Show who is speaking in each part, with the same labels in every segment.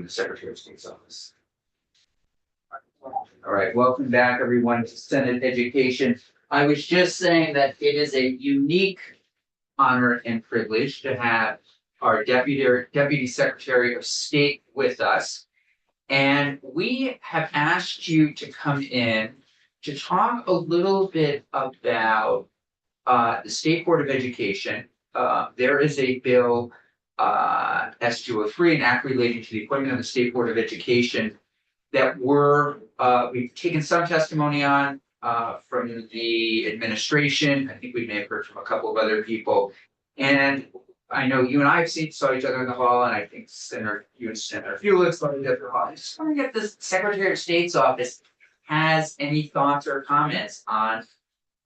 Speaker 1: with the Secretary of State's office. All right, welcome back, everyone, to Senate Education. I was just saying that it is a unique honor and privilege to have our Deputy Secretary of State with us. And we have asked you to come in to talk a little bit about the State Board of Education. There is a bill, S203, an act relating to the appointment of the State Board of Education that we've taken some testimony on from the administration. I think we may have heard from a couple of other people. And I know you and I saw each other in the hall, and I think you and Senator Felix saw each other in the hall. I just want to get the Secretary of State's office has any thoughts or comments on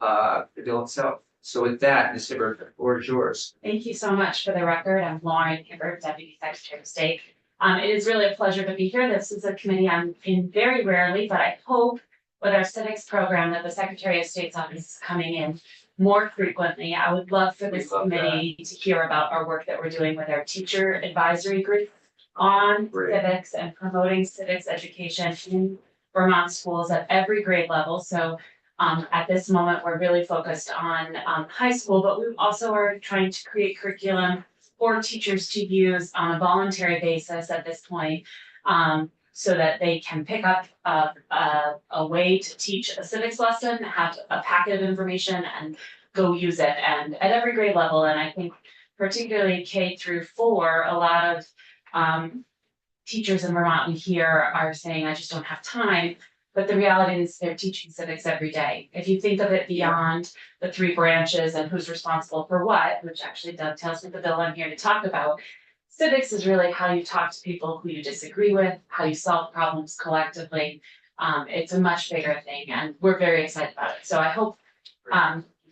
Speaker 1: the bill itself. So with that, Ms. Hibbert, the floor is yours.
Speaker 2: Thank you so much. For the record, I'm Lauren Hibbert, Deputy Secretary of State. It is really a pleasure to be here. This is a committee I'm in very rarely, but I hope with our civics program that the Secretary of State's office is coming in more frequently. I would love for this committee to hear about our work that we're doing with our teacher advisory group on civics and promoting civics education in Vermont schools at every grade level. So at this moment, we're really focused on high school, but we also are trying to create curriculum for teachers to use on a voluntary basis at this point, so that they can pick up a way to teach a civics lesson, have a packet of information, and go use it. And at every grade level, and I think particularly K through 4, a lot of teachers in Vermont we hear are saying, I just don't have time. But the reality is they're teaching civics every day. If you think of it beyond the 3 branches and who's responsible for what, which actually dovetails with the bill I'm here to talk about, civics is really how you talk to people who you disagree with, how you solve problems collectively. It's a much bigger thing, and we're very excited about it. So I hope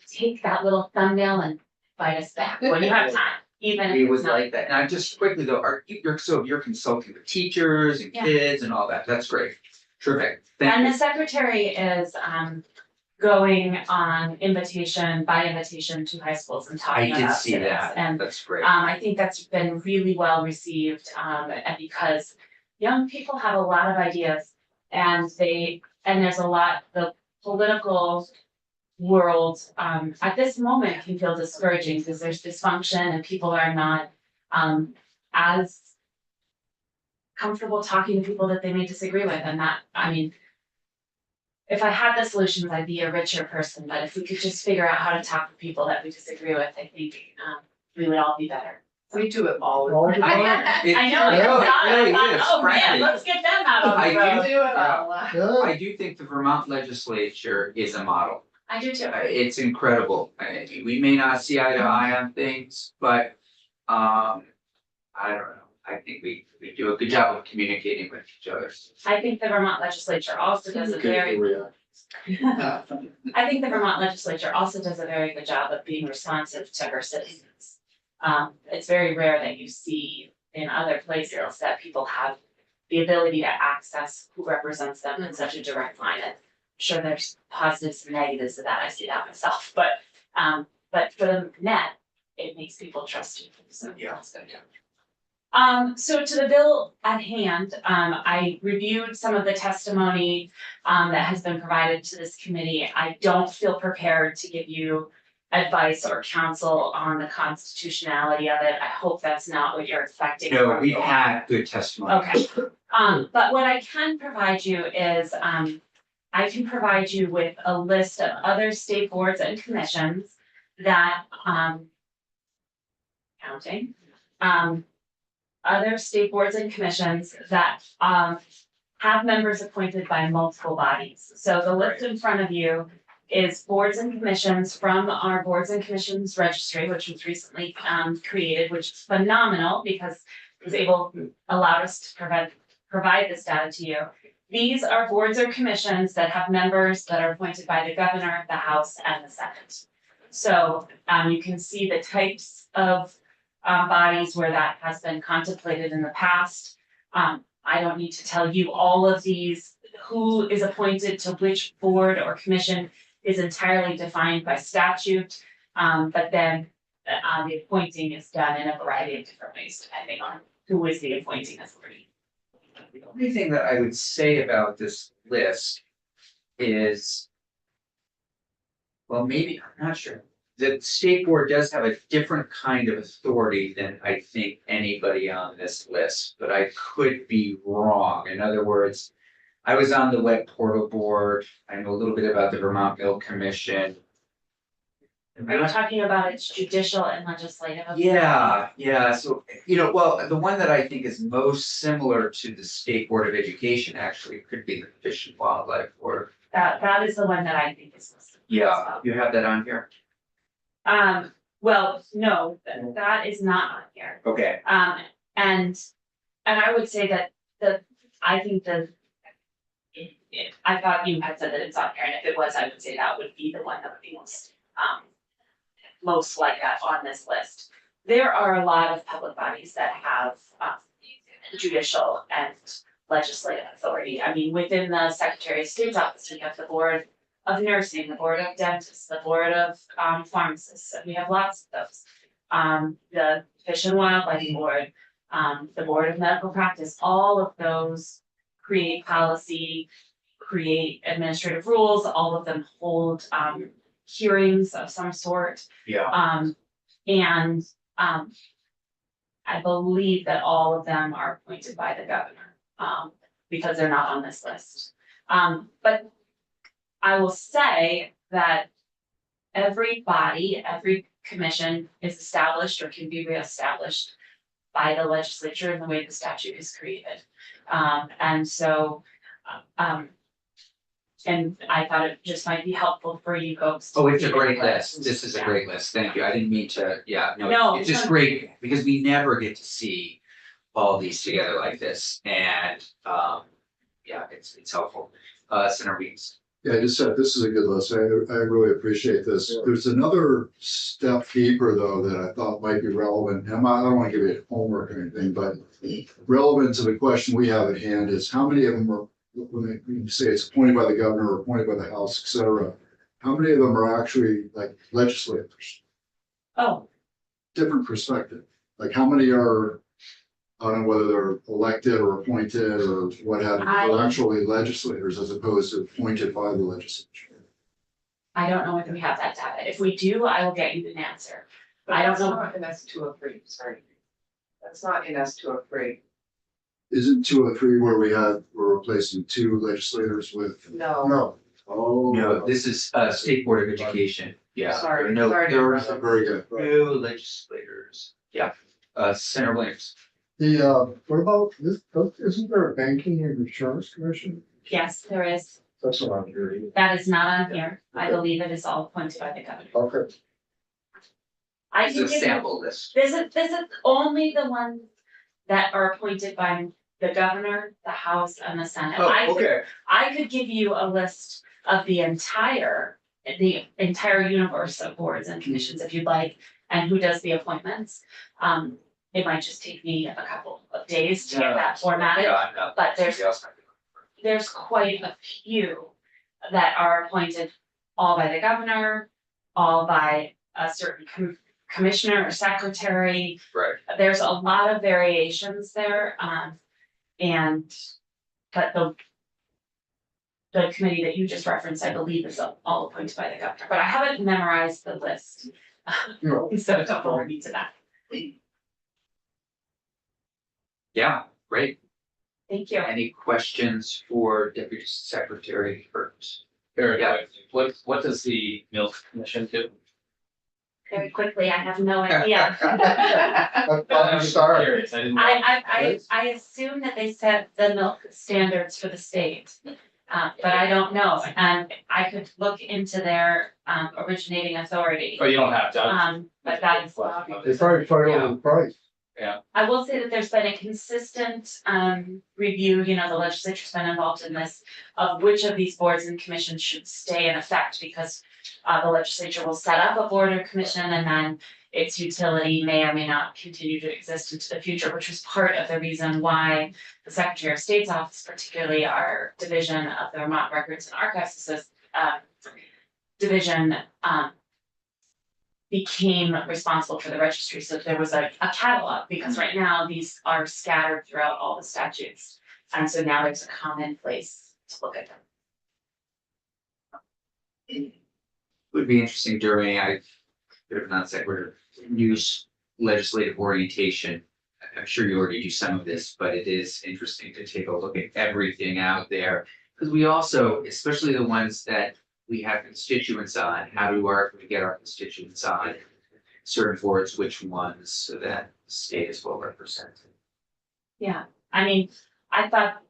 Speaker 2: take that little thumbnail and bite us back when you have time. Even if
Speaker 1: we would like that. Now, just quickly though, you're consulting with teachers and kids and all that. That's great. Terrific. Thank you.
Speaker 2: The secretary is going on by invitation to high schools and talking about civics. I did see that. And
Speaker 1: that's great.
Speaker 2: I think that's been really well received, and because young people have a lot of ideas, and there's a lot. The political world at this moment can feel discouraging because there's dysfunction and people are not as comfortable talking to people that they may disagree with. And that, I mean, if I had the solutions, I'd be a richer person. But if we could just figure out how to talk to people that we disagree with, I think we would all be better.
Speaker 3: We do it all
Speaker 2: I know. Oh man, let's get them out on the road.
Speaker 3: We do it all.
Speaker 1: I do think the Vermont legislature is a model.
Speaker 2: I do too.
Speaker 1: It's incredible. We may not see eye to eye on things, but I don't know. I think we do a good job of communicating with each other.
Speaker 2: I think the Vermont legislature also does a very I think the Vermont legislature also does a very good job of being responsive to her citizens. It's very rare that you see in other places that people have the ability to access who represents them in such a direct line. And I'm sure there's positives and negatives to that. I see that myself, but for the net, it makes people trust you. So
Speaker 1: yeah.
Speaker 2: So to the bill at hand, I reviewed some of the testimony that has been provided to this committee. I don't feel prepared to give you advice or counsel on the constitutionality of it. I hope that's not what you're expecting.
Speaker 1: No, we had good testimony.
Speaker 2: Okay. But what I can provide you is I can provide you with a list of other state boards and commissions that other state boards and commissions that have members appointed by multiple bodies. So the list in front of you is boards and commissions from our boards and commissions registry, which was recently created, which is phenomenal because it was allowed us to provide this data to you. These are boards or commissions that have members that are appointed by the governor, the House, and the Senate. So you can see the types of bodies where that has been contemplated in the past. I don't need to tell you all of these. Who is appointed to which board or commission is entirely defined by statute, but then the appointing is done in a variety of different ways depending on who is the appointing authority.
Speaker 1: only thing that I would say about this list is, well, maybe, I'm not sure. The state board does have a different kind of authority than I think anybody on this list, but I could be wrong. In other words, I was on the web portal board. I know a little bit about the Vermont Mill Commission.
Speaker 2: Are you talking about its judicial and legislative?
Speaker 1: Yeah, so, well, the one that I think is most similar to the State Board of Education actually could be the Fish and Wildlife Board.
Speaker 2: That is the one that I think is listed.
Speaker 1: Yeah, you have that on here?
Speaker 2: Well, no, that is not on here.
Speaker 1: Okay.
Speaker 2: And I would say that I think I thought you had said that it's on here, and if it was, I would say that would be the one that would be most like that on this list. There are a lot of public bodies that have judicial and legislative authority. I mean, within the Secretary of State's office, we have the Board of Nursing, the Board of Dentists, the Board of Pharmacists, and we have lots of those. The Fish and Wildlife Board, the Board of Medical Practice, all of those create policy, create administrative rules, all of them hold hearings of some sort.
Speaker 1: Yeah.
Speaker 2: I believe that all of them are appointed by the governor, because they're not on this list. But I will say that every body, every commission is established or can be reestablished by the legislature in the way the statute is created. And I thought it just might be helpful for you folks.
Speaker 1: Oh, it's a great list. This is a great list. Thank you. I didn't mean to,
Speaker 2: No,
Speaker 1: it's just great because we never get to see all these together like this and, it's helpful. Senator Weeks.
Speaker 4: Yeah, I just said, this is a good list. I really appreciate this. There's another step deeper though that I thought might be relevant. And I don't want to give you homework or anything, but relevant to the question we have at hand is how many of them are, when you say it's appointed by the governor or appointed by the House, et cetera, how many of them are actually like legislators?
Speaker 2: Oh,
Speaker 4: Different perspective. Like how many are, I don't know whether they're elected or appointed or what have you, they're actually legislators as opposed to appointed by the legislature.
Speaker 2: I don't know whether we have that data. If we do, I will get you an answer.
Speaker 3: But
Speaker 2: I don't
Speaker 3: that's
Speaker 2: know.
Speaker 3: not in S 203, sorry. That's not in S 203.
Speaker 4: Isn't 203 where we're replacing two legislators with?
Speaker 3: No.
Speaker 4: Oh.
Speaker 1: No, this is State Board of Education. Yeah.
Speaker 3: Sorry,
Speaker 1: No,
Speaker 3: sorry to
Speaker 1: there were
Speaker 3: interrupt.
Speaker 4: Very good.
Speaker 1: no legislators. Yeah. Senator Williams.
Speaker 5: What about this, isn't there a banking and insurance commission?
Speaker 2: Yes, there is.
Speaker 5: That's not on here either.
Speaker 2: That is not on here. I believe it is all appointed by the governor.
Speaker 5: Okay.
Speaker 2: I
Speaker 1: It's
Speaker 2: can
Speaker 1: a
Speaker 2: give you,
Speaker 1: sample list.
Speaker 2: this is only the ones that are appointed by the governor, the House, and the Senate. I could give you a list of the entire universe of boards and commissions if you'd like, and who does the appointments. It might just take me a couple of days to get that formatted,
Speaker 1: Yeah, I know.
Speaker 2: but
Speaker 1: Somebody else might be looking for it.
Speaker 2: there's quite a few that are appointed all by the governor, all by a certain commissioner or secretary.
Speaker 1: Right.
Speaker 2: There's a lot of variations there, but the committee that you just referenced, I believe, is all appointed by the governor, but I haven't memorized the list.
Speaker 5: No.
Speaker 2: So don't hold me to that.
Speaker 1: Yeah, great.
Speaker 2: Thank you.
Speaker 1: Any questions for Deputy Secretary Burns?
Speaker 6: Very
Speaker 1: Yeah.
Speaker 6: quickly, what does the Milk Commission do?
Speaker 2: Very quickly, I have no idea.
Speaker 5: I'm sorry.
Speaker 6: Curious, I didn't know.
Speaker 2: I assume that they set the milk standards for the state. But I don't know, and I could look into their originating authority.
Speaker 6: Oh, you don't have to.
Speaker 2: But that's,
Speaker 5: They probably fight over the price.
Speaker 2: I will say that there's been a consistent review, the legislature's been involved in this, of which of these boards and commissions should stay in effect, because the legislature will set up a board or commission, and then its utility may or may not continue to exist into the future, which was part of the reason why the Secretary of State's office, particularly our division of the Vermont Records and Archives division, became responsible for the registry. So there was a catalog, because right now these are scattered throughout all the statutes. And so now there's a common place to look at them.
Speaker 1: Would be interesting during, I could have not said, we're news legislative orientation. I'm sure you already do some of this, but it is interesting to take a look at everything out there. Because we also, especially the ones that we have constituents on, how do we get our constituents on certain boards, which ones, so that the state is well represented.
Speaker 2: Yeah, I mean, I thought,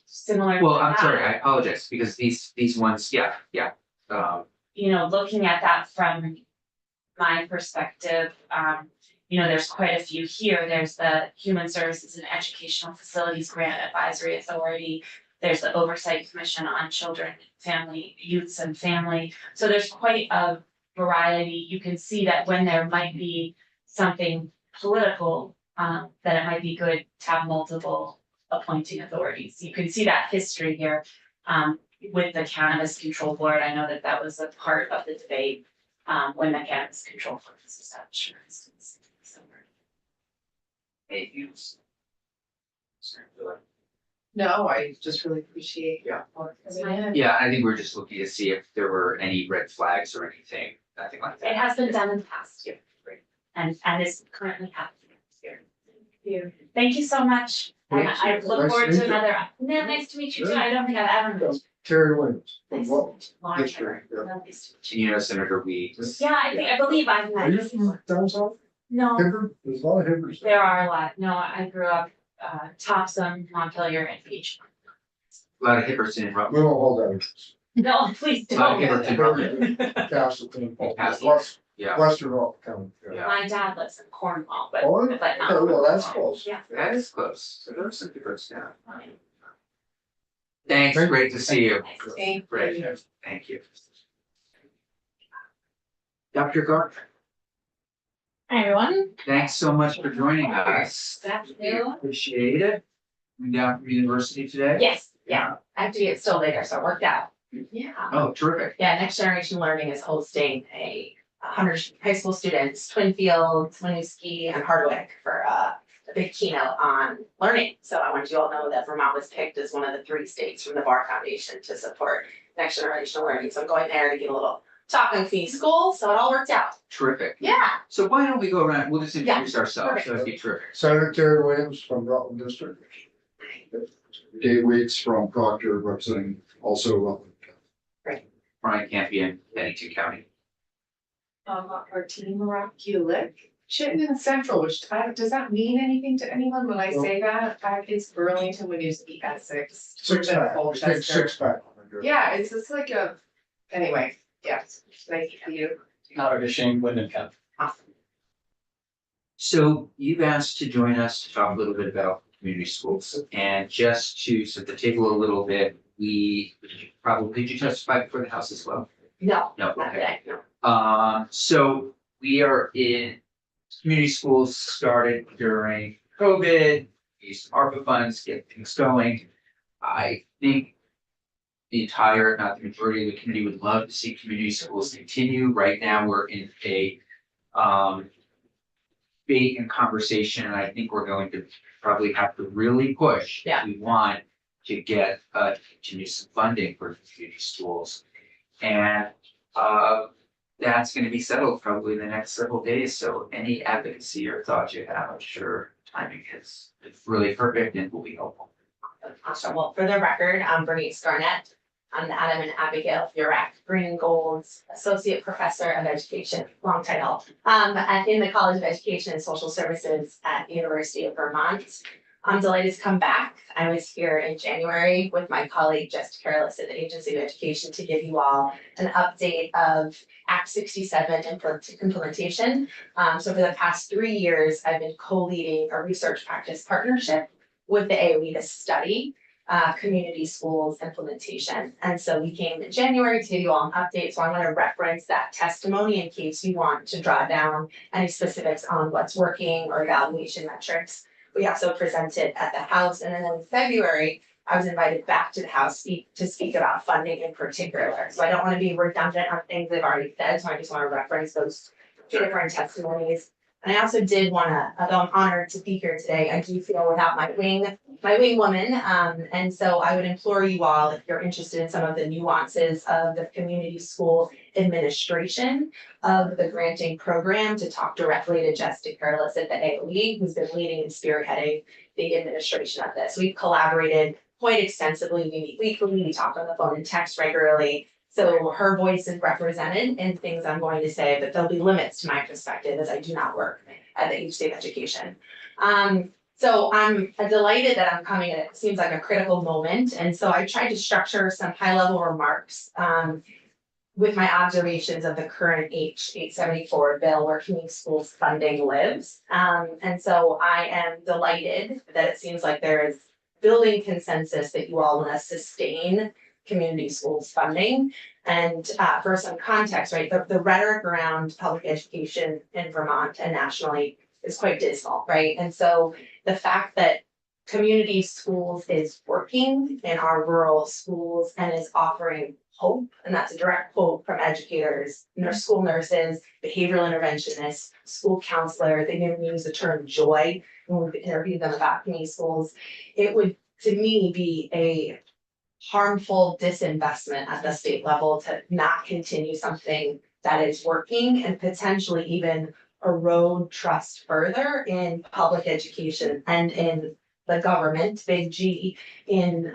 Speaker 2: similar.
Speaker 1: Well,
Speaker 2: to
Speaker 1: I'm
Speaker 2: that,
Speaker 1: sorry, I apologize, because these ones, yeah.
Speaker 2: Looking at that from my perspective, there's quite a few here. There's the Human Services and Educational Facilities Grant Advisory Authority. There's the Oversight Commission on Children, Youths and Family. So there's quite a variety. You can see that when there might be something political, that it might be good to have multiple appointing authorities. You can see that history here. With the Cannabis Control Board, I know that was a part of the debate when the Cannabis Control Board was established, for instance.
Speaker 3: No, I just really appreciate your work.
Speaker 1: Yeah, I think we're just looking to see if there were any red flags or anything, nothing like
Speaker 2: It
Speaker 1: that.
Speaker 2: has been done in the past year, and is currently happening here. Thank you so much. And I look
Speaker 5: Nice
Speaker 2: forward
Speaker 5: to meet
Speaker 2: to
Speaker 5: you.
Speaker 2: another, nice to meet you too. I don't think I've ever met you.
Speaker 5: Terry Williams.
Speaker 2: Nice to
Speaker 5: Well,
Speaker 2: meet you. Lauren
Speaker 5: that's
Speaker 2: Hibbert.
Speaker 5: great, yeah.
Speaker 2: Nice to meet you.
Speaker 1: Senator Weeds.
Speaker 2: Yeah, I believe I've
Speaker 5: Are
Speaker 2: met
Speaker 5: you
Speaker 2: you.
Speaker 5: from down south?
Speaker 2: No,
Speaker 5: Hibbert? There's a lot of Hibberts.
Speaker 2: there are a lot. No, I grew up, Topsom, Montpelier, and Beach.
Speaker 1: A lot of hippers in
Speaker 5: We
Speaker 1: Rutland.
Speaker 5: don't hold that.
Speaker 2: No, please
Speaker 1: A lot of
Speaker 2: don't.
Speaker 1: hippers in Rutland,
Speaker 5: Castleton.
Speaker 1: Castleton. yeah,
Speaker 5: Western Rock County.
Speaker 1: Yeah.
Speaker 2: My dad lives in Cornwall, but
Speaker 5: Oh,
Speaker 2: not.
Speaker 5: oh, well, that's close.
Speaker 2: Yeah.
Speaker 1: that is close, so there's some hippers down. Thanks, great to see you.
Speaker 3: Thank
Speaker 1: Great,
Speaker 3: you.
Speaker 1: thank you. Dr. Gardner,
Speaker 7: Hi, everyone.
Speaker 1: thanks so much for joining us.
Speaker 7: Thank you.
Speaker 1: Appreciate it. Coming down from university today?
Speaker 7: Yes, yeah, I have to get still later, so it worked out. Yeah.
Speaker 1: Oh, terrific.
Speaker 7: Yeah, Next Generation Learning is hosting a 100 high school students, Twinfield, Winooski, and Hardwick for a big keynote on learning. So I want you all to know that Vermont was picked as one of the 3 states from the Bar Foundation to support Next Generation Learning. So I'm going there to get a little talk on Queen's School, so it all worked out.
Speaker 1: Terrific.
Speaker 7: Yeah.
Speaker 1: So why don't we go around, we'll just introduce ourselves,
Speaker 7: perfect.
Speaker 1: that'd be terrific.
Speaker 5: Senator Terry Williams from Rutland District.
Speaker 4: Dave Weeks from Proctor, representing also Rutland.
Speaker 1: Brian Campion, Bennington County.
Speaker 3: Martine Rock-Ulick, Chittenden Central, which does that mean anything to anyone when I say that? It's Burlington, Winooski, Essex.
Speaker 5: 6 pack, we take
Speaker 3: Colchester.
Speaker 5: 6 pack.
Speaker 3: Yeah, it's just like anyway, yes, nice to see you.
Speaker 6: Not a shame, Wyndham County.
Speaker 3: Awesome.
Speaker 1: So you've asked to join us to talk a little bit about community schools, and just to set the table a little bit, did you testify before the House as well?
Speaker 7: No,
Speaker 1: No,
Speaker 7: not
Speaker 1: okay.
Speaker 7: today, no.
Speaker 1: So we are in, community schools started during COVID, we used some ARPA funds, get things going. I think the entire, if not the majority of the community would love to see community schools continue. Right now, we're in a debate and conversation, and I think we're going to probably have to really push.
Speaker 7: Yeah.
Speaker 1: If we want to get to continue some funding for community schools. And that's gonna be settled probably in the next several days, so any advocacy or thoughts you have, I'm sure timing is really perfect and will be helpful.
Speaker 7: Awesome. Well, for the record, I'm Bernice Garnett. I'm the Adam and Abigail Furek Green and Gold's Associate Professor of Education, long title, in the College of Education and Social Services at the University of Vermont. I'm delighted to come back. I was here in January with my colleague Jess Careless at the Agency of Education to give you all an update of Act 67 implementation. So for the past 3 years, I've been co-leading a research practice partnership with the AOE to study community schools implementation. And so we came in January to give you all an update. So I want to reference that testimony in case you want to draw down any specifics on what's working or evaluation metrics. We also presented at the House, and then in February, I was invited back to the House to speak about funding in particular. So I don't want to be redundant on things they've already said, so I just want to reference those different testimonies. And I also did wanna, although I'm honored to be here today, I do feel without my wing woman. And so I would implore you all, if you're interested in some of the nuances of the community school administration of the granting program, to talk directly to Jessica Careless at the AOE, who's been leading and spearheading the administration of this. We've collaborated quite extensively. We meet weekly, we talk on the phone and text regularly. So her voice is represented in things I'm going to say, but there'll be limits to my perspective as I do not work at the H State Education. So I'm delighted that I'm coming at it seems like a critical moment. And so I tried to structure some high level remarks with my observations of the current H.874 bill where community schools funding lives. And so I am delighted that it seems like there is building consensus that you all want to sustain community schools funding. And for some context, right, the rhetoric around public education in Vermont and nationally is quite dismal, right? And so the fact that community schools is working in our rural schools and is offering hope, and that's a direct quote from educators, school nurses, behavioral interventionists, school counselors, they even use the term joy when we interviewed them about community schools. It would, to me, be a harmful disinvestment at the state level to not continue something that is working and potentially even erode trust further in public education and in the government, big G, in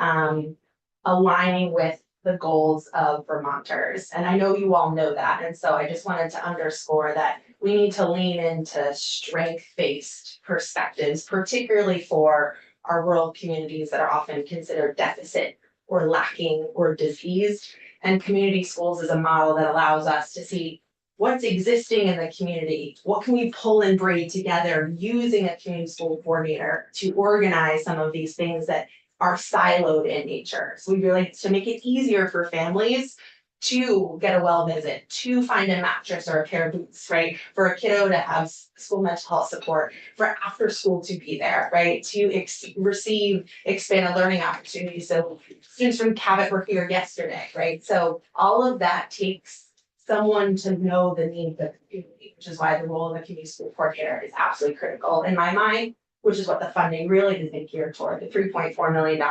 Speaker 7: aligning with the goals of Vermonters. And I know you all know that. And so I just wanted to underscore that we need to lean into strength-based perspectives, particularly for our rural communities that are often considered deficit or lacking or diseased. And community schools is a model that allows us to see what's existing in the community, what can we pull and bring together using a community school coordinator to organize some of these things that are siloed in nature. So we really, to make it easier for families to get a well visit, to find a mattress or a pair of boots, right? For a kiddo to have school mental health support, for after school to be there, right? To receive expanded learning opportunities. So students from Cabot were here yesterday, right? So all of that takes someone to know the needs of the community, which is why the role of the community school coordinator is absolutely critical in my mind, which is what the funding really has been geared toward, the $3.4 million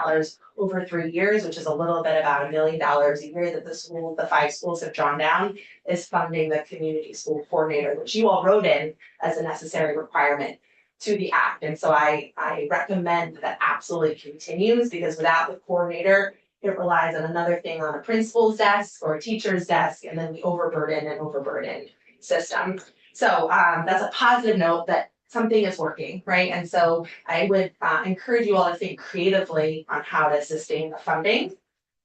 Speaker 7: over 3 years, which is a little bit about $1 million a year that the 5 schools have drawn down, is funding the community school coordinator, which you all wrote in as a necessary requirement to the act. And so I recommend that absolutely continues, because without the coordinator, it relies on another thing on a principal's desk or a teacher's desk, and then we overburden system. So that's a positive note that something is working, right? And so I would encourage you all to think creatively on how to sustain the funding.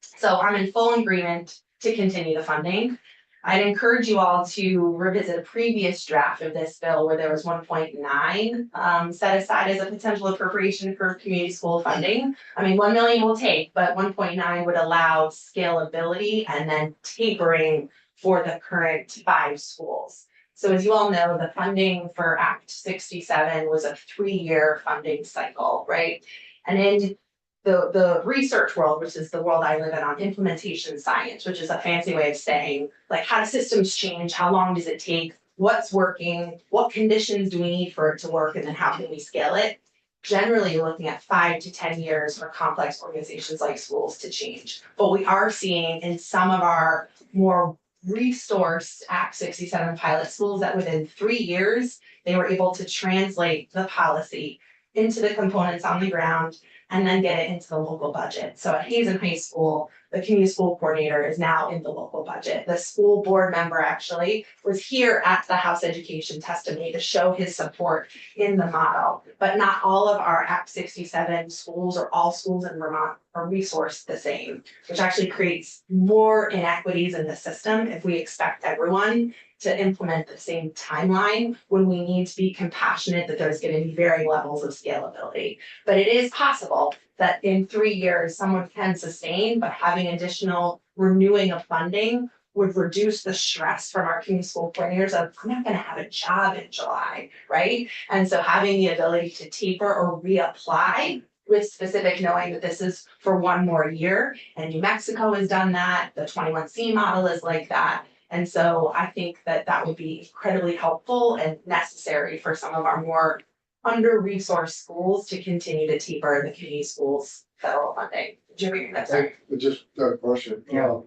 Speaker 7: So I'm in full agreement to continue the funding. I'd encourage you all to revisit a previous draft of this bill where there was 1.9 set aside as a potential appropriation for community school funding. I mean, 1 million will take, but 1.9 would allow scalability and then tapering for the current 5 schools. So as you all know, the funding for Act 67 was a 3-year funding cycle, right? And in the research world, which is the world I live in, on implementation science, which is a fancy way of saying, like, how do systems change? How long does it take? What's working? What conditions do we need for it to work? And then how can we scale it? Generally, you're looking at 5 to 10 years for complex organizations like schools to change. But we are seeing in some of our more resourced Act 67 pilot schools that within 3 years, they were able to translate the policy into the components on the ground and then get it into the local budget. So at Hazen High School, the community school coordinator is now in the local budget. The school board member actually was here at the House Education testimony to show his support in the model. But not all of our Act 67 schools or all schools in Vermont are resourced the same, which actually creates more inequities in the system if we expect everyone to implement the same timeline when we need to be compassionate that there's going to be varying levels of scalability. But it is possible that in 3 years, someone can sustain, but having additional renewing of funding would reduce the stress from our community school coordinators of, I'm not going to have a job in July, right? And so having the ability to taper or reapply with specific knowing that this is for 1 more year, and New Mexico has done that, the 21C model is like that. And so I think that that would be incredibly helpful and necessary for some of our more under-resourced schools to continue to taper the community schools federal funding. Jimmy, that's right.
Speaker 5: Just a question.
Speaker 7: Yeah.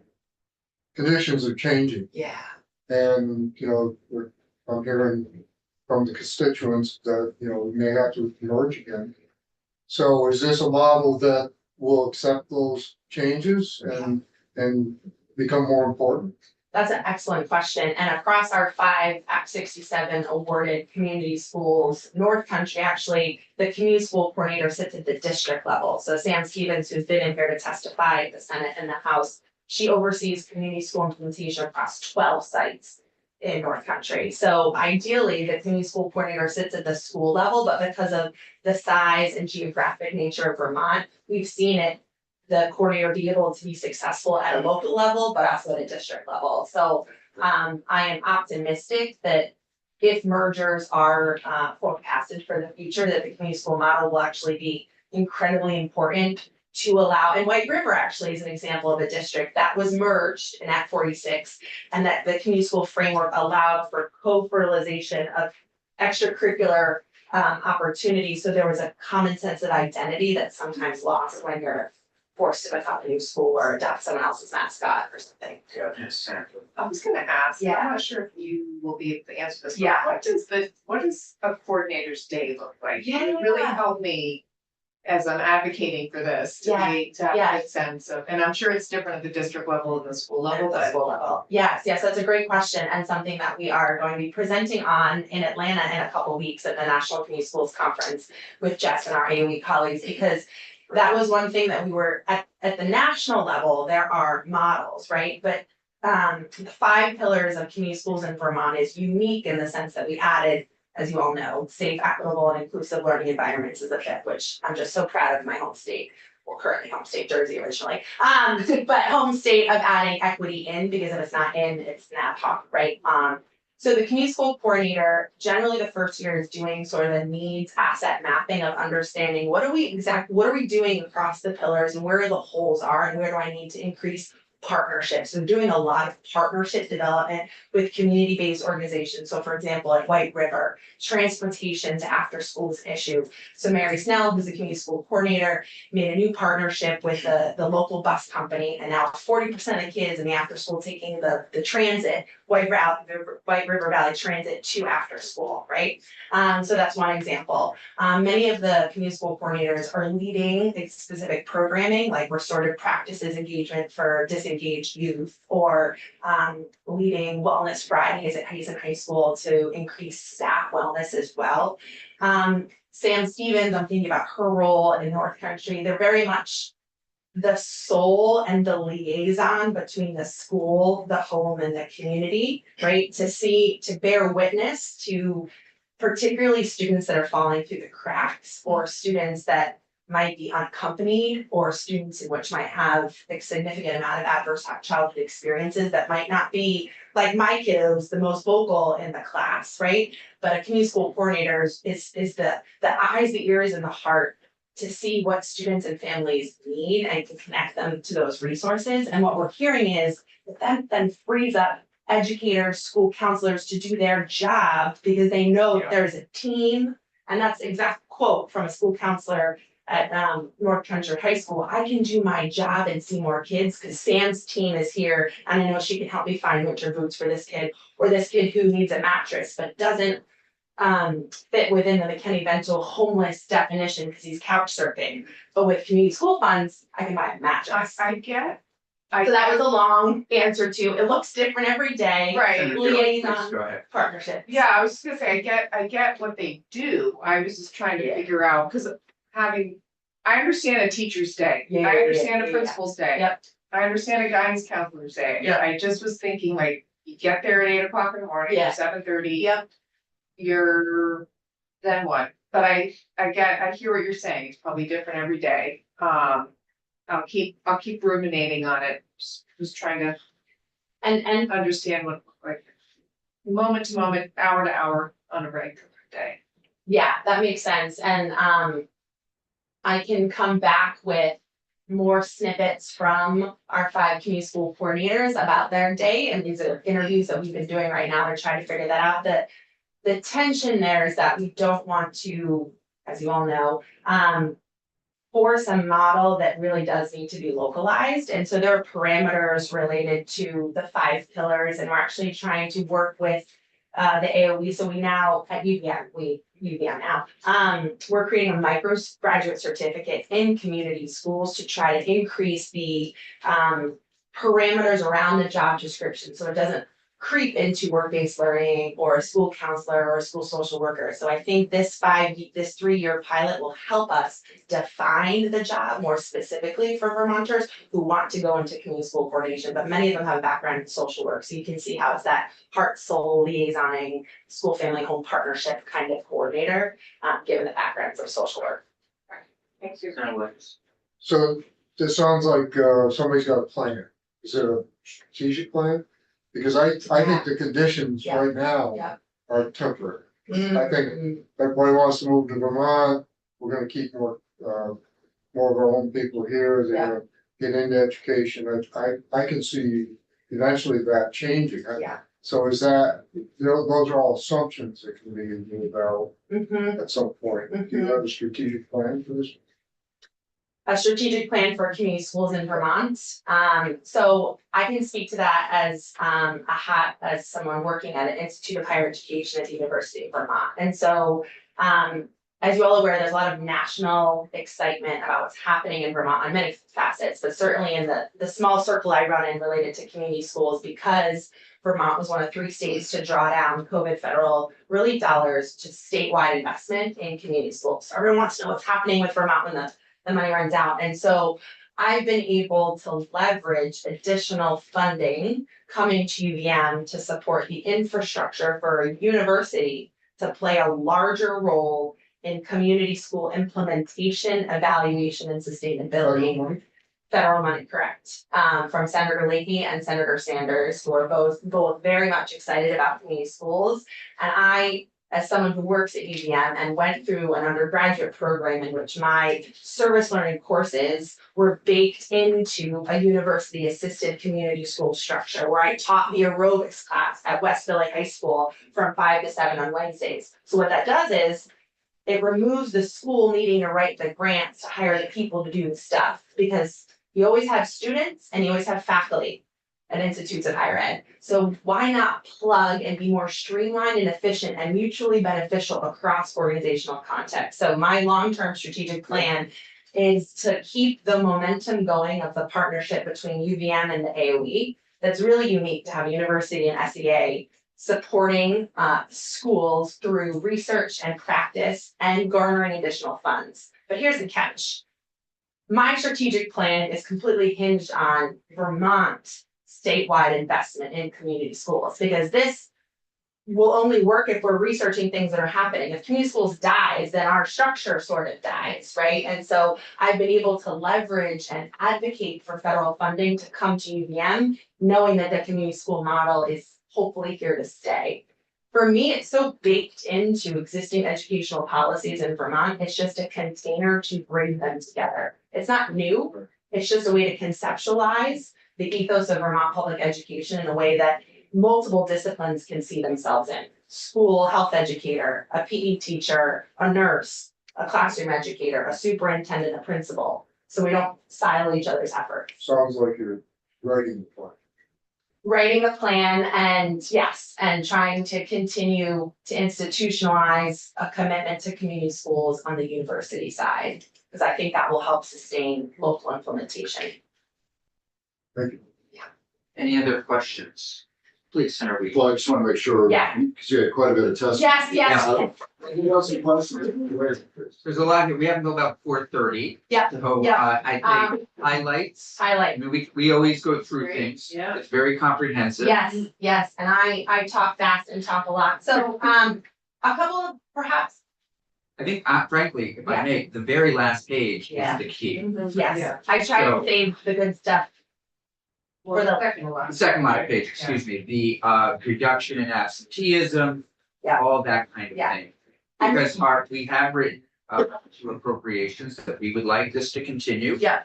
Speaker 5: Conditions are changing
Speaker 7: Yeah.
Speaker 5: and, I'm hearing from the constituents that, we may have to merge again. So is this a model that will accept those changes and become more important?
Speaker 7: That's an excellent question. And across our 5 Act 67 awarded community schools, North Country, actually, the community school coordinator sits at the district level. So Sam Stevens, who's been in here to testify at the Senate and the House, she oversees community school implementation across 12 sites in North Country. So ideally, the community school coordinator sits at the school level, but because of the size and geographic nature of Vermont, we've seen it the coordinator be able to be successful at a local level, but also at a district level. So I am optimistic that if mergers are forecasted for the future, that the community school model will actually be incredibly important to allow, and White River actually is an example of a district that was merged in Act 46, and that the community school framework allowed for co-fertilization of extracurricular opportunities. So there was a common sense of identity that's sometimes lost when you're forced to become a new school or adopt someone else's mascot or something.
Speaker 3: I was gonna ask,
Speaker 7: Yeah.
Speaker 3: I'm not sure if you will be able to answer this. but
Speaker 7: Yeah.
Speaker 3: What does a coordinator's day look like?
Speaker 7: Yeah.
Speaker 3: It really helped me as I'm advocating for this to have
Speaker 7: Yeah.
Speaker 3: a sense of, and I'm sure it's different at the district level and the school level,
Speaker 7: At the
Speaker 3: but.
Speaker 7: school level. Yes, that's a great question and something that we are going to be presenting on in Atlanta in a couple weeks at the National Community Schools Conference with Jess and our AOE colleagues, because that was one thing that we were at the national level, there are models, right? But the 5 pillars of community schools in Vermont is unique in the sense that we added, as you all know, safe, equitable, and inclusive learning environments is a 5th, which I'm just so proud of my home state, well, currently home state, Jersey originally. But home state of adding equity in, because if it's not in, it's NAPHOC, right? So the community school coordinator, generally the first year is doing sort of the needs asset mapping of understanding what are we doing across the pillars and where the holes are and where do I need to increase partnerships. So doing a lot of partnership development with community-based organizations. So for example, at White River, transportation to after school is an issue. So Mary Snell, who's the community school coordinator, made a new partnership with the local bus company, and now 40% of the kids in the after school taking the transit, White River Valley Transit to after school, right? So that's one example. Many of the community school coordinators are leading specific programming, like restorative practices engagement for disengaged youth, or leading wellness Fridays at Hazen High School to increase staff wellness as well. Sam Stevens, I'm thinking about her role in North Country. They're very much the soul and the liaison between the school, the home, and the community, right? To bear witness to particularly students that are falling through the cracks, or students that might be unaccompanied, or students in which might have a significant amount of adverse childhood experiences that might not be, like my kiddos, the most vocal in the class, right? But a community school coordinator is the eyes, the ears, and the heart to see what students and families need and to connect them to those resources. And what we're hearing is that then frees up educators, school counselors to do their job because they know that there's a team. And that's the exact quote from a school counselor at North Country High School. I can do my job and see more kids because Sam's team is here and I know she can help me find winter boots for this kid, or this kid who needs a mattress but doesn't fit within the McKinney-Vento homeless definition because he's couch surfing. But with community school funds, I can buy a mattress.
Speaker 3: I get.
Speaker 7: So that was a long answer to, it looks different every day.
Speaker 3: Right.
Speaker 7: Liaison
Speaker 1: Go ahead.
Speaker 7: partnership.
Speaker 3: Yeah, I was just gonna say, I get what they do. I was just trying to figure out, because I understand a teacher's day.
Speaker 7: Yeah,
Speaker 3: I
Speaker 7: yeah,
Speaker 3: understand
Speaker 7: yeah,
Speaker 3: a
Speaker 7: yeah.
Speaker 3: principal's day.
Speaker 7: Yep.
Speaker 3: I understand a guidance counselor's day.
Speaker 7: Yeah.
Speaker 3: I just was thinking like, you get there at 8 o'clock in the morning,
Speaker 7: Yeah.
Speaker 3: 7:30.
Speaker 7: Yep.
Speaker 3: Then what? But I hear what you're saying. It's probably different every day. I'll keep ruminating on it. Just trying to
Speaker 7: And
Speaker 3: understand what, like, moment to moment, hour to hour on a regular day.
Speaker 7: yeah, that makes sense. And I can come back with more snippets from our 5 community school coordinators about their day. And these are interviews that we've been doing right now. They're trying to figure that out. The tension there is that we don't want to, as you all know, force a model that really does need to be localized. And so there are parameters related to the 5 pillars, and we're actually trying to work with the AOE. So we now at UVM now, we're creating a micro graduate certificate in community schools to try to increase the parameters around the job description, so it doesn't creep into work-based learning or a school counselor or a school social worker. So I think this 3-year pilot will help us define the job more specifically for Vermonters who want to go into community school coordination, but many of them have a background in social work. So you can see how it's that heart, soul liaisoning, school, family, home partnership kind of coordinator, given the background for social work.
Speaker 3: Thanks, Susan.
Speaker 1: Senator Williams.
Speaker 5: So this sounds like somebody's got a plan. Is it a strategic plan? Because I think the conditions
Speaker 7: Yeah.
Speaker 5: right now
Speaker 7: Yeah.
Speaker 5: are temporary. I think everybody wants to move to Vermont. We're gonna keep more of our own people here. They're gonna get into education. I can see eventually that changing.
Speaker 7: Yeah.
Speaker 5: So is that, those are all assumptions that can be made out at some point. Do you have a strategic plan for this?
Speaker 7: A strategic plan for community schools in Vermont. So I can speak to that as as someone working at an Institute of Higher Education at the University of Vermont. And so as you're all aware, there's a lot of national excitement about what's happening in Vermont on many facets, but certainly in the small circle I run in related to community schools, because Vermont was one of 3 states to draw down COVID federal relief dollars to statewide investment in community schools. So everyone wants to know what's happening with Vermont when the money runs out. And so I've been able to leverage additional funding coming to UVM to support the infrastructure for a university to play a larger role in community school implementation, evaluation, and sustainability. Federal money, correct, from Senator Leahy and Senator Sanders, who are both very much excited about community schools. And I, as someone who works at UVM and went through an undergraduate program in which my service learning courses were baked into a university assisted community school structure, where I taught the aerobics class at West Philly High School from 5 to 7 on Wednesdays. So what that does is it removes the school needing to write the grants to hire the people to do the stuff, because you always have students and you always have faculty at institutes of higher ed. So why not plug and be more streamlined and efficient and mutually beneficial across organizational context? So my long-term strategic plan is to keep the momentum going of the partnership between UVM and the AOE. That's really unique to have a university and SEA supporting schools through research and practice and garnering additional funds. But here's the catch. My strategic plan is completely hinged on Vermont statewide investment in community schools, because this will only work if we're researching things that are happening. If community schools dies, then our structure sort of dies, right? And so I've been able to leverage and advocate for federal funding to come to UVM, knowing that the community school model is hopefully here to stay. For me, it's so baked into existing educational policies in Vermont, it's just a container to bring them together. It's not new, it's just a way to conceptualize the ethos of Vermont public education in a way that multiple disciplines can see themselves in. School health educator, a PE teacher, a nurse, a classroom educator, a superintendent, a principal. So we don't silo each other's effort.
Speaker 5: Sounds like you're writing the plan.
Speaker 7: Writing a plan and yes, and trying to continue to institutionalize a commitment to community schools on the university side, because I think that will help sustain local implementation.
Speaker 5: Thank you.
Speaker 1: Any other questions? Please, Senator Weaver.
Speaker 4: Well, I just want to make sure.
Speaker 7: Yeah.
Speaker 4: Because you had quite a bit of testimony.
Speaker 7: Yes.
Speaker 4: Any other questions?
Speaker 1: There's a lot here. We have until about 4:30.
Speaker 7: Yeah,
Speaker 1: So
Speaker 7: yeah.
Speaker 1: I think highlights. I
Speaker 7: Highlight.
Speaker 1: mean, we always go through
Speaker 3: Great,
Speaker 1: things.
Speaker 3: yeah.
Speaker 1: It's very comprehensive.
Speaker 7: Yes, and I talk fast and talk a lot. So a couple of perhaps.
Speaker 1: I think frankly, if I
Speaker 7: Yeah.
Speaker 1: may, the very last page
Speaker 7: Yeah.
Speaker 1: is the key.
Speaker 7: Yes, I try
Speaker 1: So-
Speaker 7: to save the good stuff.
Speaker 3: Well,
Speaker 7: the-
Speaker 3: second one.
Speaker 1: The second line page, excuse me, the reduction in absenteeism.
Speaker 7: Yeah.
Speaker 1: All that kind of
Speaker 7: Yeah.
Speaker 1: thing.
Speaker 7: And-
Speaker 1: Because we have written to appropriations that we would like this to continue.
Speaker 7: Yeah.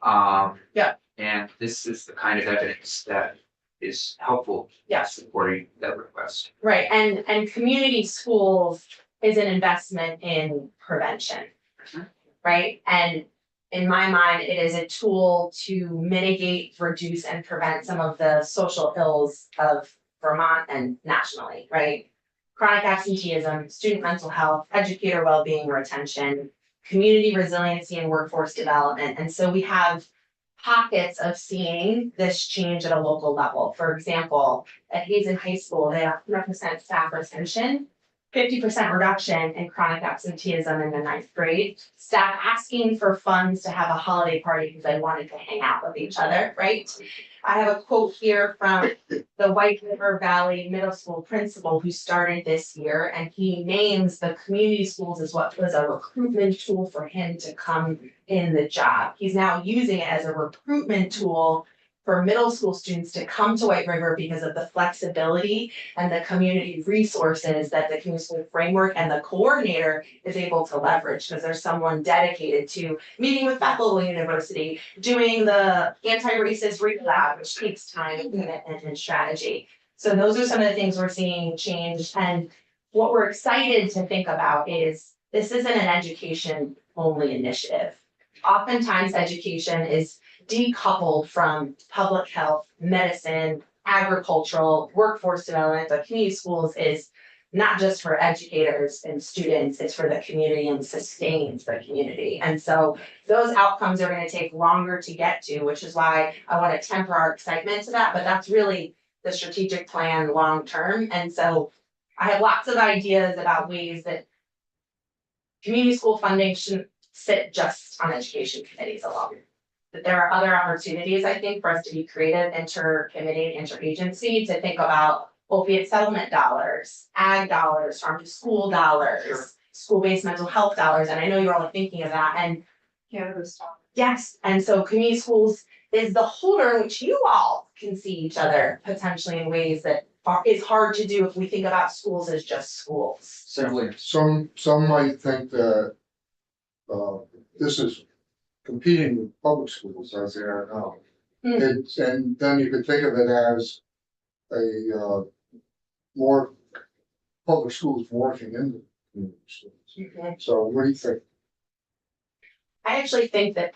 Speaker 3: Yeah.
Speaker 1: And this is the kind of evidence that is helpful.
Speaker 7: Yes.
Speaker 1: Supporting that request.
Speaker 7: Right, and community schools is an investment in prevention.
Speaker 1: Mhm.
Speaker 7: Right, and in my mind, it is a tool to mitigate, reduce, and prevent some of the social ills of Vermont and nationally, right? Chronic absenteeism, student mental health, educator well-being, retention, community resiliency, and workforce development, and so we have pockets of seeing this change at a local level. For example, at Hazen High School, they have 100% staff retention, 50% reduction in chronic absenteeism in the 9th grade. Staff asking for funds to have a holiday party because they wanted to hang out with each other, right? I have a quote here from the White River Valley Middle School principal who started this year, and he names the community schools as what was a recruitment tool for him to come in the job. He's now using it as a recruitment tool for middle school students to come to White River because of the flexibility and the community resources that the community school framework and the coordinator is able to leverage, because there's someone dedicated to meeting with Bethel University, doing the anti-racist read lab, which takes time and commitment and strategy. So those are some of the things we're seeing change. And what we're excited to think about is this isn't an education only initiative. Oftentimes education is decoupled from public health, medicine, agricultural, workforce development, but community schools is not just for educators and students, it's for the community and sustains the community. And so those outcomes are going to take longer to get to, which is why I want to temper our excitement to that, but that's really the strategic plan long term. And so I have lots of ideas about ways that community school funding shouldn't sit just on education committees alone. But there are other opportunities, I think, for us to be creative, inter-committee, interagency, to think about opiate settlement dollars, ag dollars, farm to school dollars,
Speaker 1: Sure.
Speaker 7: school-based mental health dollars, and I know you're all thinking of that, and
Speaker 3: Cannabis talk.
Speaker 7: yes, and so community schools is the holder in which you all can see each other potentially in ways that is hard to do if we think about schools as just schools.
Speaker 1: Simply.
Speaker 5: Some might think that, this is competing with public schools as they are now.
Speaker 7: Hmm.
Speaker 5: And then you could think of it as a, more public schools morphing into community schools. So what do you think?
Speaker 7: I actually think that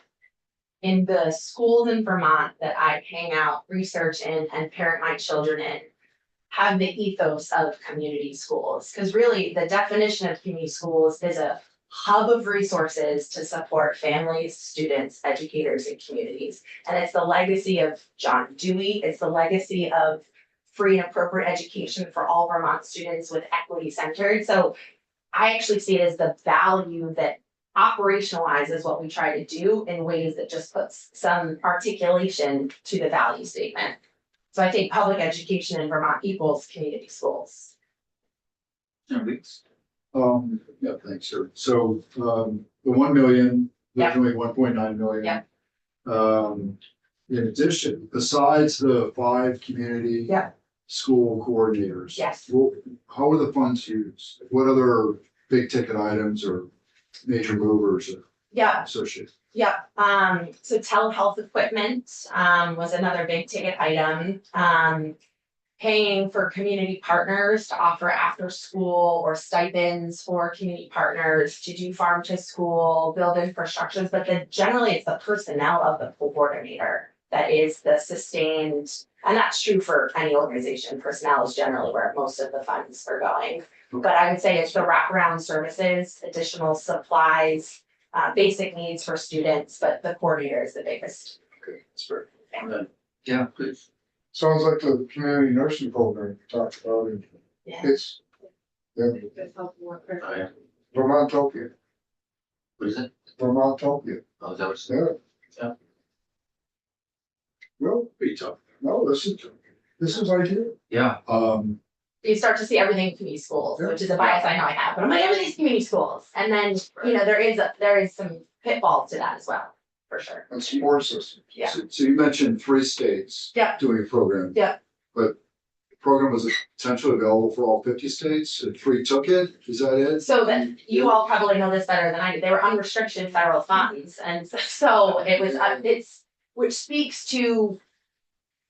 Speaker 7: in the schools in Vermont that I hang out, research in, and parent my children in, have the ethos of community schools. Because really, the definition of community schools is a hub of resources to support families, students, educators, and communities. And it's the legacy of John Dewey. It's the legacy of free and appropriate education for all Vermont students with equity centered. So I actually see it as the value that operationalizes what we try to do in ways that just puts some articulation to the value statement. So I think public education in Vermont equals community schools.
Speaker 4: Yeah, thanks, sir. So, the 1 million,
Speaker 7: Yep.
Speaker 4: originally 1.9 million.
Speaker 7: Yep.
Speaker 4: In addition, besides the 5 community.
Speaker 7: Yep.
Speaker 4: School coordinators.
Speaker 7: Yes.
Speaker 4: Well, how are the funds used? What other big ticket items or major movers are
Speaker 7: Yeah,
Speaker 4: associated?
Speaker 7: yeah. So telehealth equipment was another big ticket item. Paying for community partners to offer after school or stipends for community partners to do farm to school, build infrastructures, but then generally it's the personnel of the coordinator that is the sustained, and that's true for any organization. Personnel is generally where most of the funds are going. But I would say it's the wraparound services, additional supplies, basic needs for students, but the coordinator is the biggest.
Speaker 4: Okay, that's fair.
Speaker 1: Yeah, please.
Speaker 5: Sounds like the community nursing program you talked about.
Speaker 7: Yeah.
Speaker 5: It's, yeah,
Speaker 3: That's helpful work.
Speaker 5: Vermontopia,
Speaker 1: What is it?
Speaker 5: Vermontopia,
Speaker 1: Oh, that was.
Speaker 5: yeah.
Speaker 1: Yeah.
Speaker 5: Well,
Speaker 4: Be tough.
Speaker 5: no, this is ideal.
Speaker 1: Yeah,
Speaker 7: You start to see everything in community schools,
Speaker 5: Yeah.
Speaker 7: which is a bias I know I have, but I'm like, everything's community schools. And then, you know, there is some pitfalls to that as well, for sure.
Speaker 5: And support system.
Speaker 7: Yeah.
Speaker 4: So you mentioned 3 states.
Speaker 7: Yeah.
Speaker 4: Doing a program.
Speaker 7: Yeah.
Speaker 4: But program was potentially available for all 50 states, and 3 took it, is that it?
Speaker 7: So that you all probably know this better than I do. They were unrestricted federal funds. And so it was, it's, which speaks to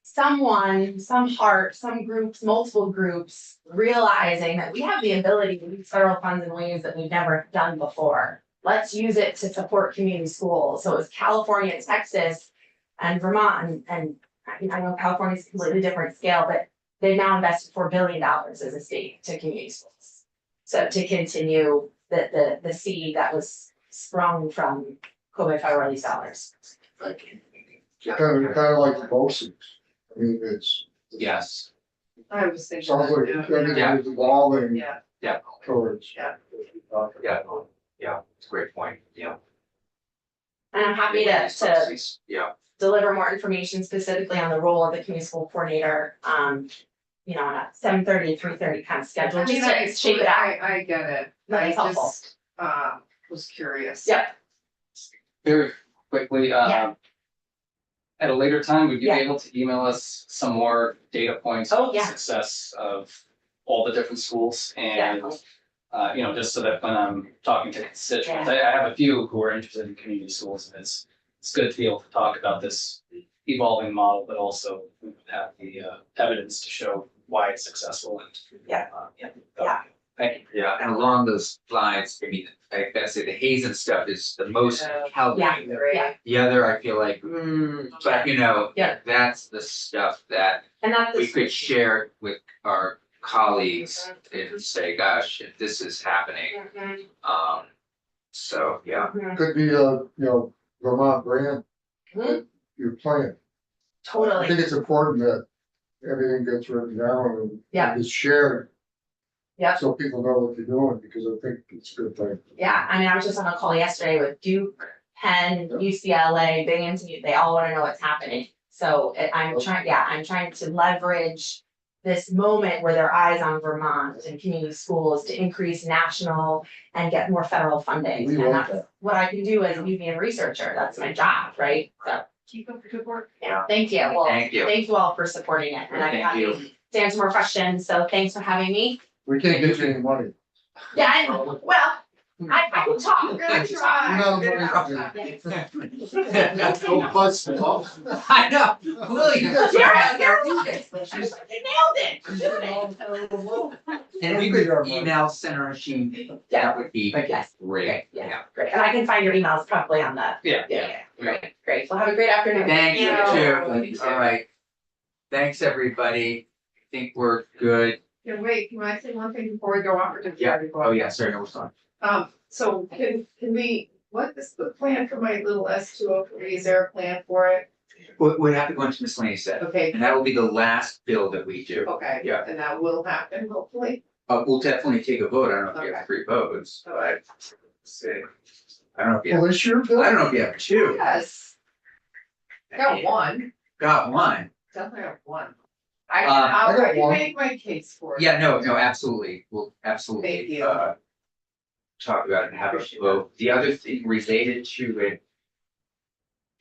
Speaker 7: someone, some heart, some groups, multiple groups, realizing that we have the ability to use federal funds in ways that we've never done before. Let's use it to support community schools. So it was California, Texas, and Vermont, and I know California's a completely different scale, but they've now invested $4 billion as a state to community schools. So to continue the seed that was sprung from COVID federal release dollars.
Speaker 5: Kind of like the BOCES. I mean, it's,
Speaker 1: Yes,
Speaker 3: I was thinking.
Speaker 5: sounds like
Speaker 3: that,
Speaker 5: everything
Speaker 1: Yeah.
Speaker 5: is evolving
Speaker 3: Yeah,
Speaker 5: towards.
Speaker 3: Yeah.
Speaker 1: yeah, it's a great point, yeah.
Speaker 7: And I'm happy to
Speaker 1: Yeah,
Speaker 7: deliver more information specifically on the role of the community school coordinator, you know, on a 7:30 to 3:30 kind of schedule,
Speaker 3: I mean,
Speaker 7: just to shape it out.
Speaker 3: I get it.
Speaker 7: No,
Speaker 3: I
Speaker 7: it's helpful.
Speaker 3: just, was curious.
Speaker 7: Yep.
Speaker 6: Very quickly,
Speaker 7: Yeah.
Speaker 6: at a later time, would you
Speaker 7: Yeah.
Speaker 6: be able to email us some more data points
Speaker 7: Oh,
Speaker 6: on the
Speaker 7: yeah.
Speaker 6: success of all the different schools and,
Speaker 7: Definitely.
Speaker 6: you know, just so that when I'm talking to constituents, I have a few who are interested in community schools, and it's good to be able to talk about this evolving model, but also have the evidence to show why it's successful and.
Speaker 7: Yeah.
Speaker 6: Yeah. Thank you.
Speaker 1: yeah, and along those lines, I mean, I gotta say the Hazen stuff is the most
Speaker 3: Yeah.
Speaker 1: compelling.
Speaker 7: Yeah.
Speaker 1: The other, I feel like, but you know,
Speaker 7: Yeah.
Speaker 1: that's the stuff that
Speaker 7: And that's
Speaker 1: we
Speaker 7: the,
Speaker 1: could share with our colleagues and say, gosh, if this is happening, so, yeah.
Speaker 5: Could be a, Vermont brand
Speaker 7: Mhm.
Speaker 5: that you're playing. I
Speaker 7: totally,
Speaker 5: think it's important that everything gets written down and
Speaker 7: Yeah.
Speaker 5: is shared.
Speaker 7: Yeah.
Speaker 5: So people know what you're doing, because I think it's a good thing.
Speaker 7: yeah, I mean, I was just on a call yesterday with Duke, Penn, UCLA, Binghamton, they all wanna know what's happening. So I'm trying to leverage this moment where their eyes on Vermont and community schools to increase national and get more federal funding.
Speaker 5: We
Speaker 7: And
Speaker 5: want
Speaker 7: that's what I can do as a museum researcher, that's my job, right? So,
Speaker 3: Keep up the good work.
Speaker 7: yeah, thank you, well,
Speaker 1: Thank you.
Speaker 7: thank you all for supporting it, and I'm
Speaker 1: Thank
Speaker 7: happy
Speaker 1: you.
Speaker 7: to answer more questions, so thanks for having me.
Speaker 5: We can't get you any money.
Speaker 7: Yeah, I know, well, I can talk.
Speaker 3: We're gonna try.
Speaker 5: We're not
Speaker 3: We're
Speaker 5: money
Speaker 3: gonna
Speaker 5: company.
Speaker 3: try.
Speaker 4: Don't bust it off.
Speaker 1: I know, William.
Speaker 7: You're it. I was like, you nailed it.
Speaker 1: And if we could email Senator Sheen, that would be
Speaker 7: Yes.
Speaker 1: great,
Speaker 7: Yeah.
Speaker 1: yeah.
Speaker 7: Great, and I can find your emails probably on the.
Speaker 6: Yeah.
Speaker 7: Great, well, have a great afternoon.
Speaker 1: Thank you
Speaker 3: Thank
Speaker 1: too, all right. Thanks, everybody, I think we're good.
Speaker 3: Yeah, wait, can I say one thing before we go off or did you
Speaker 1: Yeah.
Speaker 3: already go off?
Speaker 1: Oh, yeah, sorry, no, we're fine.
Speaker 3: So can we, what is the plan for my little S203? Is there a plan for it?
Speaker 1: We'd have to go into miscellaneous then,
Speaker 3: Okay,
Speaker 1: and that will be the last bill that we do.
Speaker 3: okay.
Speaker 1: Yeah.
Speaker 3: And that will happen hopefully.
Speaker 1: We'll definitely take a vote, I don't know if you have
Speaker 3: Okay.
Speaker 1: 3 votes,
Speaker 3: All right.
Speaker 1: let's see. I don't know if you have,
Speaker 5: Well, this year, Bill?
Speaker 1: I don't know if you have 2.
Speaker 3: Yes. I got one,
Speaker 1: Got 1.
Speaker 3: definitely have one.
Speaker 1: I
Speaker 3: I
Speaker 5: got
Speaker 3: can
Speaker 5: one.
Speaker 3: make my case for it.
Speaker 1: Yeah, no, absolutely, we'll
Speaker 3: Thank
Speaker 1: absolutely,
Speaker 3: you.
Speaker 1: talk about it and have a vote. The other thing related to it,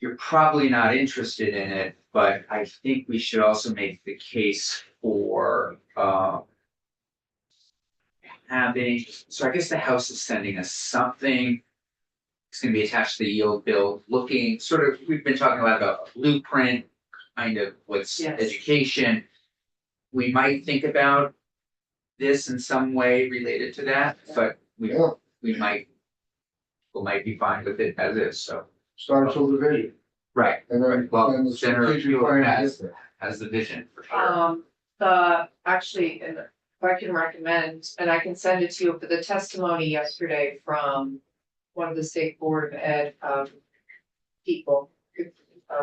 Speaker 1: you're probably not interested in it, but I think we should also make the case for, having, so I guess the House is sending us something. It's gonna be attached to the yield bill, looking sort of, we've been talking a lot about a blueprint, kind of what's
Speaker 3: Yes.
Speaker 1: education. We might think about this in some way related to that, but
Speaker 5: Yeah,
Speaker 1: we might be fine with it as is, so.
Speaker 5: starts with the vision,
Speaker 1: Right,
Speaker 5: and then,
Speaker 1: Well,
Speaker 5: and the
Speaker 1: Senator
Speaker 5: strategic
Speaker 1: Buell
Speaker 5: plan to
Speaker 1: has-
Speaker 5: get there.
Speaker 1: as the vision for sure.
Speaker 3: Actually, and if I can recommend, and I can send it to you, but the testimony yesterday from one of the state board of ed, people,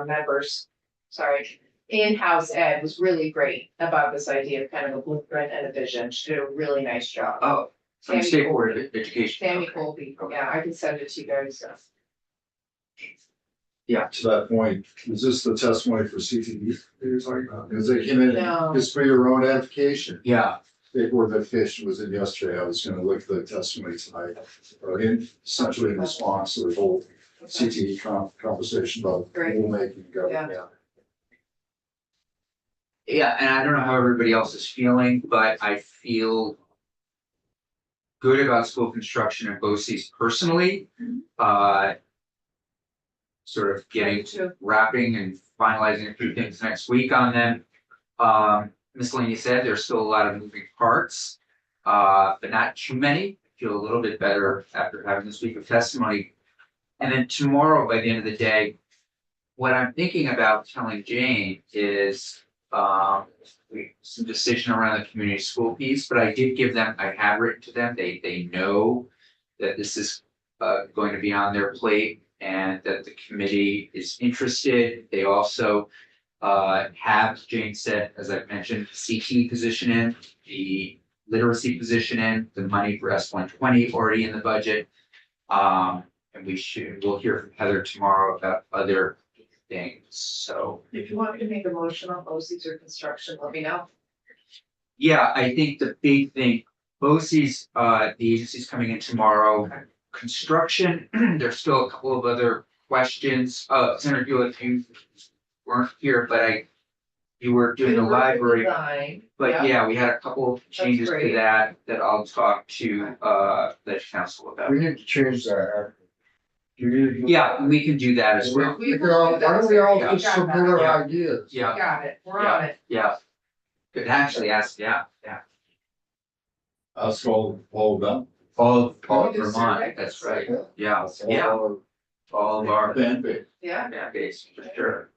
Speaker 3: members, sorry, in-house ed was really great about this idea of kind of a blueprint and a vision. She did a really nice job.
Speaker 1: Oh, from the
Speaker 3: Sammy
Speaker 1: State Board of Education.
Speaker 3: Sammy
Speaker 1: Okay.
Speaker 3: Colby, yeah, I can send it to you guys.
Speaker 4: To that point, is this the testimony for CTE that you're talking about? Because they came in,
Speaker 3: No.
Speaker 4: just for your own edification.
Speaker 1: Yeah,
Speaker 4: State Board of Education was in yesterday, I was gonna look at the testimony tonight, essentially in response to the whole CTE conversation about
Speaker 3: Great.
Speaker 4: rulemaking government.
Speaker 3: Yeah.
Speaker 1: Yeah, and I don't know how everybody else is feeling, but I feel good about school construction at BOCES personally. Sort of getting
Speaker 3: Too.
Speaker 1: wrapping and finalizing a few things next week on them. Ms. Laney said there's still a lot of moving parts, but not too many. I feel a little bit better after having this week of testimony. And then tomorrow, by the end of the day, what I'm thinking about telling Jane is some decision around the community school piece, but I did give them, I have written to them, they know that this is going to be on their plate and that the committee is interested. They also have, Jane said, as I've mentioned, CT position in, the literacy position in, the money for S-120 already in the budget. And we'll hear from Heather tomorrow about other things, so.
Speaker 3: If you want me to make a motion on BOCES or construction, let me know.
Speaker 1: Yeah, I think the big thing, BOCES, the agency's coming in tomorrow. Construction, there's still a couple of other questions. Senator Buell, if you weren't here, but you were doing the library.
Speaker 3: Design,
Speaker 1: But yeah, we had a couple of changes to
Speaker 3: great.
Speaker 1: that I'll talk to the council about.
Speaker 5: We need to change that. You need.
Speaker 1: Yeah, we can do that as well.
Speaker 5: We can all, why don't we all just
Speaker 3: Yeah.
Speaker 5: submit our
Speaker 1: Yeah.
Speaker 5: ideas?
Speaker 1: Yeah,
Speaker 3: Got it, we're on it.
Speaker 1: yeah. Could actually ask, yeah.
Speaker 4: All of them.
Speaker 1: All
Speaker 3: Oh,
Speaker 1: of Vermont, that's right. Yeah,
Speaker 5: Yeah.
Speaker 1: all of our
Speaker 4: Fan base.
Speaker 3: Yeah.
Speaker 1: fan base, for sure.